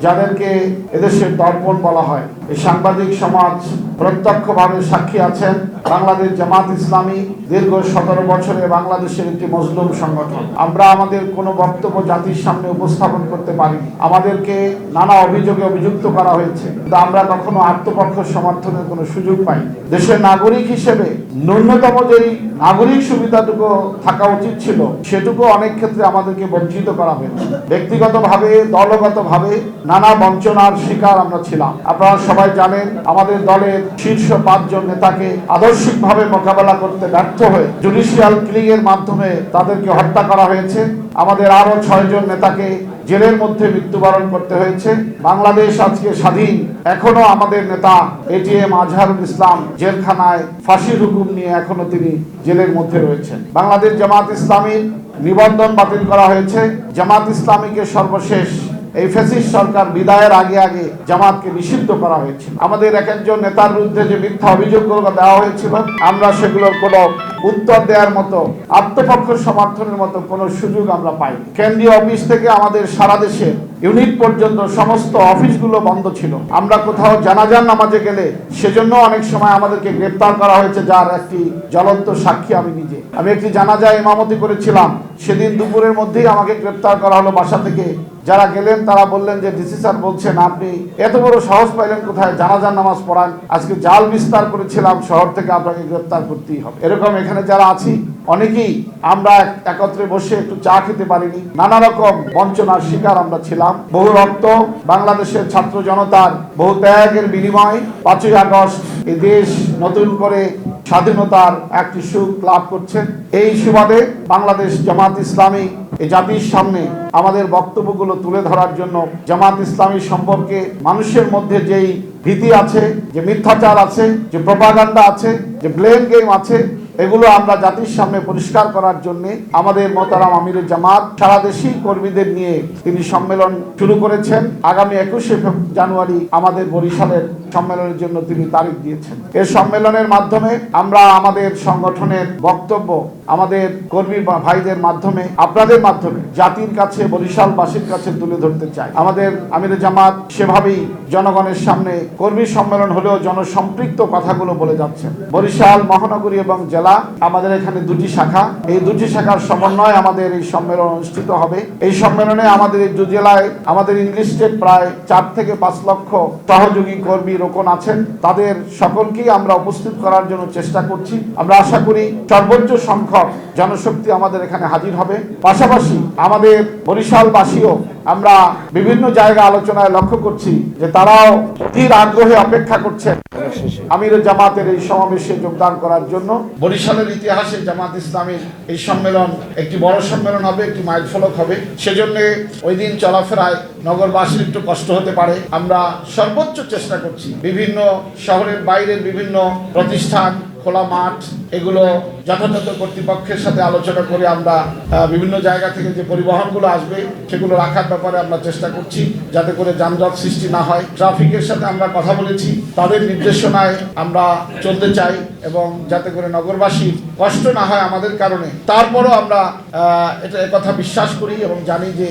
যাদেরকে এদেশের দর্পণ বলা হয়, এই সাংবাদিক সমাজ প্রত্যক্ষভাবে সাক্ষী আছেন। বাংলাদেশ জামাত ইসলামী দীর্ঘ 17 বছরে বাংলাদেশের একটি মজলুম সংগঠন। আমরা আমাদের কোনো বক্তব্য জাতির সামনে উপস্থাপন করতে পারিনি। আমাদেরকে নানা অভিযোগে অভিযুক্ত করা হয়েছে, কিন্তু আমরা কখনো আত্মপক্ষ সমর্থনের কোনো সুযোগ পাই। দেশের নাগরিক হিসেবে ন্যূনতম যেই নাগরিক সুবিধাটুকু থাকা উচিত ছিল, সেটুকু অনেক ক্ষেত্রে আমাদেরকে বঞ্চিত করা হয়েছে। ব্যক্তিগতভাবে, দলগতভাবে নানা বঞ্চনার শিকার আমরা ছিলাম। আপনারা সবাই জানেন, আমাদের দলের শীর্ষ 5 জন নেতাকে আদর্শিকভাবে মোকাবেলা করতে ব্যর্থ হয়ে জুডিশিয়াল কিলিং এর মাধ্যমে তাদেরকে হত্যা করা হয়েছে। আমাদের আরো 6 জন নেতাকে জেলের মধ্যে মৃত্যুবরণ করতে হয়েছে। বাংলাদেশ আজকে স্বাধীন, এখনো আমাদের নেতা এটিএম আজহারুল ইসলাম জেলখানায় ফাঁসির হুকুম নিয়ে এখনো তিনি জেলের মধ্যে রয়েছেন। বাংলাদেশ জামাত ইসলামীর নিবন্ধন বাতিল করা হয়েছে। জামাত ইসলামীকে সর্বশেষ এই ফ্যাসিস্ট সরকার বিদায়ের আগে আগে জামাতকে নিষিদ্ধ করা হয়েছিল। আমাদের এক একজন নেতার বিরুদ্ধে যে মিথ্যা অভিযোগগুলো দেওয়া হয়েছিল, আমরা সেগুলোর কোনো উত্তর দেওয়ার মতো, আত্মপক্ষ সমর্থনের মতো কোনো সুযোগ আমরা পাই। কেন্দ্রীয় অফিস থেকে আমাদের সারা দেশে ইউনিট পর্যন্ত সমস্ত অফিসগুলো বন্ধ ছিল। আমরা কোথাও জানাজার নামাজে গেলে সেজন্য অনেক সময় আমাদেরকে গ্রেপ্তার করা হয়েছে, যার একটি জ্বলন্ত সাক্ষী আমি নিজে। আমি একটি জানাজায় ইমামতি করেছিলাম, সেদিন দুপুরের মধ্যেই আমাকে গ্রেপ্তার করা হলো বাসা থেকে। যারা গেলেন তারা বললেন যে ডিসি স্যার বলছেন আপনি এত বড় সাহস পাইলেন কোথায়, জানাজার নামাজ পড়ান, আজকে জাল বিস্তার করেছিলাম, শহর থেকে আপনাকে গ্রেপ্তার করতেই হবে। এরকম এখানে যারা আছি অনেকেই আমরা একত্রে বসে একটু চা খেতে পারিনি। নানা রকম বঞ্চনার শিকার আমরা ছিলাম। বহু রক্ত, বাংলাদেশের ছাত্র জনতার বহু ত্যাগের বিনিময় 5ই আগস্ট এই দেশ নতুন করে স্বাধীনতার একটি সুখ লাভ করছে। এই সুবাদে বাংলাদেশ জামাত ইসলামী এই জাতির সামনে আমাদের বক্তব্যগুলো তুলে ধরার জন্য, জামাত ইসলামী সম্পর্কে মানুষের মধ্যে যেই ভীতি আছে, যে মিথ্যাচার আছে, যে প্রপাগান্ডা আছে, যে ব্লেম গেম আছে, এগুলো আমরা জাতির সামনে পরিষ্কার করার জন্য আমাদের মোহতারাম আমিরুল জামাত সারা দেশি কর্মীদের নিয়ে তিনি সম্মেলন শুরু করেছেন। আগামী 21শে জানুয়ারি আমাদের বরিশালের সম্মেলনের জন্য তিনি তারিখ দিয়েছেন। এই সম্মেলনের মাধ্যমে আমরা আমাদের সংগঠনের বক্তব্য আমাদের কর্মী ভাইদের মাধ্যমে, আপনাদের মাধ্যমে জাতির কাছে, বরিশালবাসীর কাছে তুলে ধরতে চাই। আমাদের আমিরুল জামাত সেভাবেই জনগণের সামনে কর্মী সম্মেলন হলেও জনসম্পৃক্ত কথাগুলো বলে যাচ্ছেন। বরিশাল মহানগরী এবং জেলা আমাদের এখানে 2টি শাখা, এই 2টি শাখার সমন্বয়ে আমাদের এই সম্মেলন অনুষ্ঠিত হবে। এই সম্মেলনে আমাদের এই 2 জেলায় আমাদের ইংলিশ স্টেট প্রায় 4 থেকে 5 লক্ষ সহযোগী কর্মী রোকন আছেন। তাদের সকলকেই আমরা উপস্থিত করার জন্য চেষ্টা করছি। আমরা আশা করি সর্বোচ্চ সংখ্যক জনশক্তি আমাদের এখানে হাজির হবে। পাশাপাশি আমাদের বরিশালবাসীও আমরা বিভিন্ন জায়গা আলোচনায় লক্ষ্য করছি যে তারাও অধীর আগ্রহে অপেক্ষা করছেন আমিরুল জামাতের এই সমাবেশে যোগদান করার জন্য। বরিশালের ইতিহাসে জামাত ইসলামীর এই সম্মেলন একটি বড় সম্মেলন হবে, একটি মাইলফলক হবে। সেজন্য ওই দিন চলাফেরায় নগরবাসীর একটু কষ্ট হতে পারে। আমরা সর্বোচ্চ চেষ্টা করছি বিভিন্ন শহরের বাইরের বিভিন্ন প্রতিষ্ঠান, খোলা মাঠ, এগুলো যথাযথ কর্তৃপক্ষের সাথে আলোচনা করে আমরা বিভিন্ন জায়গা থেকে যে পরিবহনগুলো আসবে সেগুলো রাখার ব্যাপারে আমরা চেষ্টা করছি, যাতে করে যানজট সৃষ্টি না হয়। ট্রাফিকের সাথে আমরা কথা বলেছি, তাদের নির্দেশনায় আমরা চলতে চাই এবং যাতে করে নগরবাসীর কষ্ট না হয় আমাদের কারণে। তারপরও আমরা এটা কথা বিশ্বাস করি এবং জানি যে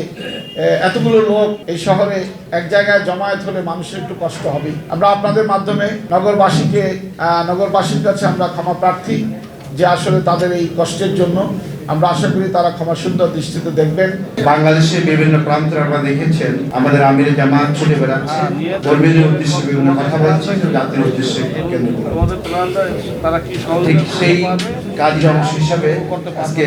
এতগুলো লোক এই শহরে এক জায়গায় জমায়েত হলে মানুষের একটু কষ্ট হবে। আমরা আপনাদের মাধ্যমে নগরবাসীর কাছে আমরা ক্ষমা প্রার্থী যে আসলে তাদের এই কষ্টের জন্য। আমরা আশা করি তারা ক্ষমা সুন্দর দৃষ্টিতে দেখবেন। বাংলাদেশের বিভিন্ন প্রান্তে আপনারা দেখেছেন আমাদের আমির জামাত ছুটে বেড়াচ্ছে, কর্মীদের উদ্দেশ্যে বিভিন্ন কথা বলছে, জাতির উদ্দেশ্যে কেন্দ্র ঠিক সেই কাজের অংশ হিসাবে আজকে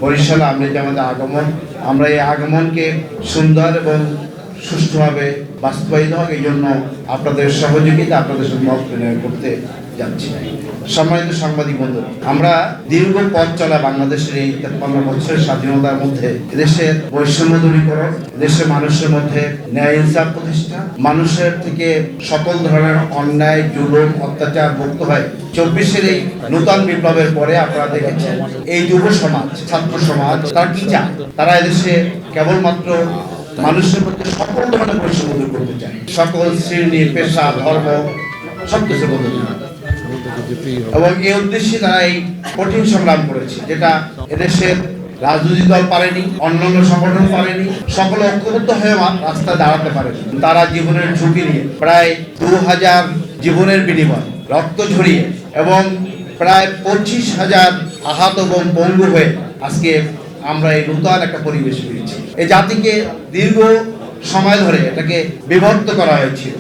বরিশালে আমির জামাতের আগমন। আমরা এই আগমনকে সুন্দর এবং সুষ্ঠুভাবে বাস্তবায়িত হোক, এই জন্য আপনাদের সহযোগিতা, আপনাদের মত বিনিময় করতে যাচ্ছি। সম্মানিত সাংবাদিক বন্ধু, আমরা দীর্ঘ পথ চলা বাংলাদেশের এই 53 বছরের স্বাধীনতার মধ্যে দেশের বৈষম্য দূরীকরণ, দেশের মানুষের মধ্যে ন্যায় ইনসাফ প্রতিষ্ঠা, মানুষের থেকে সকল ধরনের অন্যায়, জুলুম, অত্যাচার মুক্ত হয়। 24-এর এই নূতন বিপ্লবের পরে আপনারা দেখেছেন এই যুব সমাজ, ছাত্র সমাজ, তারা কি চায়? তারা এদেশে কেবলমাত্র মানুষের মধ্যে সকল ধরনের বৈষম্য দূর করতে চায়, সকল শ্রেণী, পেশা, ধর্ম সবকিছুর মধ্যে। এবং এই উদ্দেশ্যে তারা এই কঠিন সংগ্রাম করেছে, যেটা এদেশের রাজনৈতিক দল পারেনি, অন্যান্য সংগঠন পারেনি, সকলে ঐক্যবদ্ধ হয়ে রাস্তায় দাঁড়াতে পারেনি। তারা জীবনের ঝুঁকি নিয়ে প্রায় 2000 জীবনের বিনিময় রক্ত ঝরিয়ে এবং প্রায় 25,000 আহত এবং পঙ্গু হয়ে আজকে আমরা এই নূতন একটা পরিবেশ পেয়েছি। এই জাতিকে দীর্ঘ সময় ধরে এটাকে বিভক্ত করা হয়েছিল।